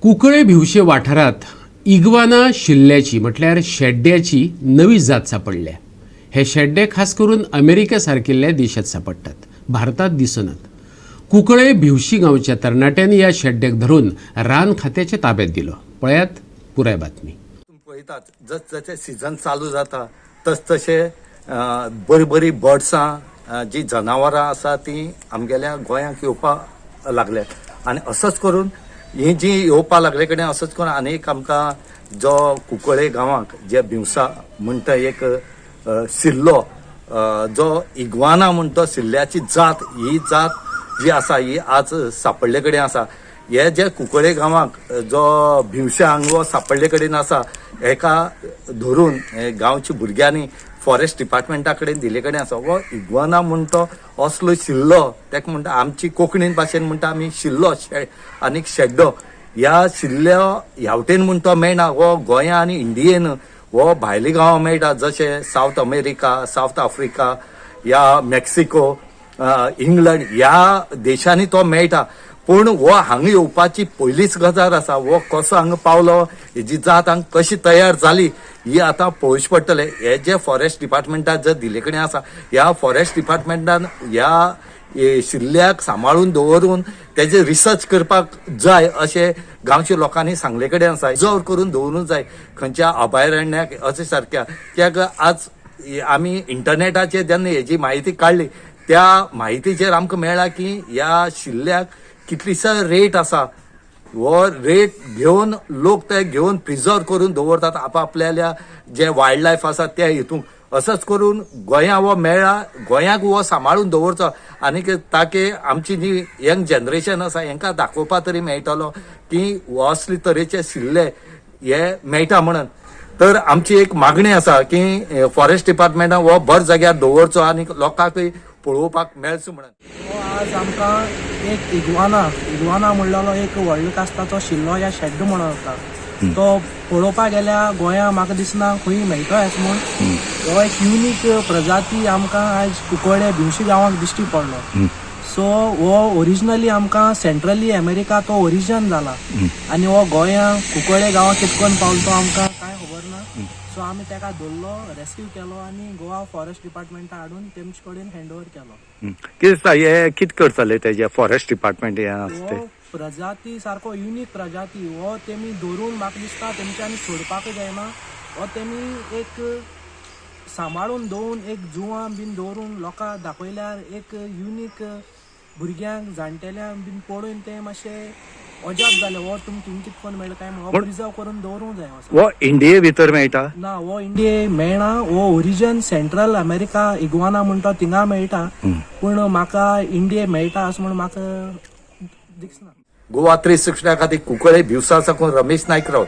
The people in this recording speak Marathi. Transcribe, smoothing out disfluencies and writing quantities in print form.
कुंकळे भिवशे वाठारात इग्वाना शिल्ल्याची म्हटल्यार शेड्ड्याची नवी जात सापडल्या. हे शेड्डे खास करून अमेरिके सारकिल्ल्या देशात सापडटात, भारतात दिसनात. कुंकळे भिवशी गांवच्या तरणाट्यांनी या शेड्ड्याक धरून रान खात्याचे ताब्यात दिलो. पळयात पुराय बातमी. पळयतात जस जसे सीझन चालू जाता तसे बरी बरी बर्ड्सां जी जनावरां आसा ती आमगेल्या गोंयांक येवपाक लागल्यात आनी असोच करून ही जी येवपा लागले कडेन असोच करून आनीक आमकां जो कुंकळे गांवांक जे भिवसा म्हणटा एक शिल्लो जो इग्वाना म्हणटा शिल्ल्याची जात, ही जात जी आसा ही आज सापडले कडेन आसा. हे जे कुंकळे गांवांक जो भिवशांक वो सापडले कडेन आसा हेका धरून गांवच्या भुरग्यांनी फॉरेस्ट डिपार्टमेंटा कडेन दिले कडेन आसा. वो इग्वाना म्हणटा असलो शिल्लो, ताका म्हणटा आमची कोंकणीन भाशेन म्हणटा आमी शिल्लो आनीक शेड्डो. ह्या शिल्ल्या ह्यावटेन म्हणटा मेळना, वो गोंया आनी इंडियेन वो भायले गांवां मेळटा, जशे सावथ अमेरिका, सावथ आफ्रिका या मेक्सिको, इंग्लंड ह्या देशांनी तो मेळटा. पूण हो हांगा येवपाची पयलीच गजाल आसा. हो कसो हांगा पावलो, हेजी जात हांगा कशी तयार जाली ही आतां पळोवची पडटलें. हे जे फॉरेस्ट डिपार्टमेंटान जर दिले कडेन आसा, ह्या फॉरेस्ट डिपार्टमेंटान ह्या शिल्ल्याक सांबाळून दवरून तेजे रिसर्च करपाक जाय अशें गांवच्या लोकांनी सांगले कडेन आसा. रिजर्व करून दवरूंक जाय खंयच्या अभयारण्याक अशें सारक्या. कित्याक आज आमी इंटरनेटाचेर जेन्ना हेजी म्हायती काडली त्या म्हायतीचेर आमकां मेळ्ळा की ह्या शिल्ल्याक कितलीसो रेट आसा. हो रेट घेवन लोक ते घेवन प्रिजर्व करून दवरतात आपआपल्या जे वायल्ड लायफ आसा त्या हितूंक. असोच करून गोंया हो मेळ्ळा, गोंयाक हो सांबाळून दवरचो आनीक ताके आमची जी यंग जनरेशन आसा हेंकां दाखोवपा तरी मेळटलो की हो असले तरेचे शिल्ले हे मेळटा म्हणून. तर आमची एक मागणी आसा की फॉरेस्ट डिपार्टमेंटान हो बरे जाग्यार दवरचो आनी लोकांकय पळोवपाक मेळचो म्हणून. आज आमकां एक इग्वाना म्हणलेलो एक व्हडलो कास्ताचो शिल्लो या शेड्ड म्हणून आसा. तो पळोवपाक गेल्यार गोंया म्हाका दिसना खंय मेळटो अशें म्हूण. हो एक युनीक प्रजाती आमकां आयज कुंकळे भिवशी गांवांक दिश्टी पडलो. सो हो ओरिजिनली आमकां सेंट्रली अमेरिका तो ओरिजिन जाला आनी हो गोंया कुंकळे गांवांक कितकोन पावलो तो आमकां कांय खबर ना. सो आमी ताका धरलो, रेस्क्यू केलो आनी गोवा फॉरेस्ट डिपार्टमेंटा हाडून तेमचे कडेन हँडओवर केलो. कितें दिसता हे कितें करतले तेजे फॉरेस्ट डिपार्टमेंट हे आसता हो प्रजाती सारको युनीक प्रजाती हो तेमी धरून म्हाका दिसता तेमच्यांनी सोडपाक जायना. हो तेमी एक सांबाळून दवरून एक जुवां बीन दवरून लोकांक दाखयल्यार एक युनीक भुरग्यांक जाणटेल्यांक बीन पळोवन ते मातशें अजाप जाले. हो तुमकां कितकोन मेळटा काय हो प्रिजर्व करून दवरूंक जाय. वो इंडिये भितर मेळटा ना, हो इंडिये मेळना. हो ओरिजिन सेंट्रल अमेरिका इग्वाना म्हणटा थिंगा मेळटा. पूण म्हाका इंडिये मेळटा असं म्हण म्हाका दिसना. गोवा 360 खातीर कुंकळे भिवसा साकून रमेश नायक रावत.